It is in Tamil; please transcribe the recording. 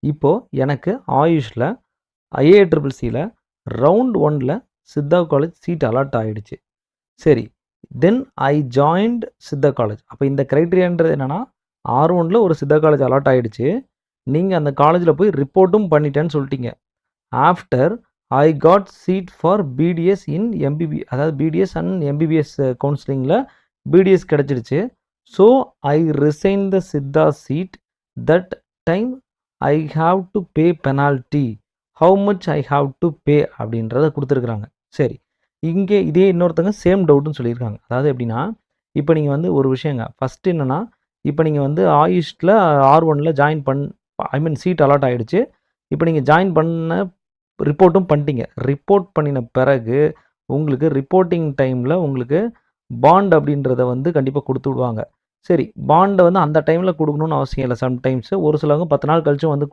இப்போது எனக்கு ஆயுஷில் IISCல ரவுண்ட் 1ல் சித்தா காலேஜ் சீட் அலாட் ஆகிடுச்சு. சரி, தென் ஐ ஜாயின்ட் சித்தா காலேஜ். அப்போ இந்த க்ரைட்டீரியான்றது என்னென்னா, R1ல் ஒரு சித்தா காலேஜ் அலாட் ஆகிடுச்சு. நீங்கள் அந்த காலேஜில் போய் ரிப்போர்ட்டும் பண்ணிட்டேன்னு சொல்லிட்டீங்க. After I got seat for BDS in MBB, அதாவது BDS அண்ட் MBBS கவுன்சிலிங்கில் BDS கிடச்சிடுச்சு. So I resign the Siddha seat. That time I have to pay penalty. How much I have to pay அப்படின்றத கொடுத்துருக்குறாங்க. சரி, இங்கே இதே இன்னொருத்தங்க சேம் டவுட்டுன்னு சொல்லியிருக்காங்க. அதாவது எப்படின்னா, இப்போ நீங்கள் வந்து ஒரு விஷயங்க, ஃபஸ்ட்டு என்னென்னா, இப்போ நீங்கள் வந்து ஆயுஷில் R1ல் ஜாயின் சீட் அலாட் ஆகிடுச்சு. இப்போ நீங்கள் ஜாயின் பண்ண ரிப்போர்ட்டும் பண்ணிட்டீங்க. ரிப்போர்ட் பண்ணின பிறகு உங்களுக்கு ரிப்போர்ட்டிங் டைமில் உங்களுக்கு பாண்ட் அப்படின்றத வந்து கண்டிப்பாக கொடுத்து விடுவாங்க. சரி, பாண்டை வந்து அந்த டைமில் கொடுக்கணும்னு அவசியம் இல்லை. சம்டைம்ஸு ஒரு சிலவங்க 10 நாள் கழிச்சும் வந்து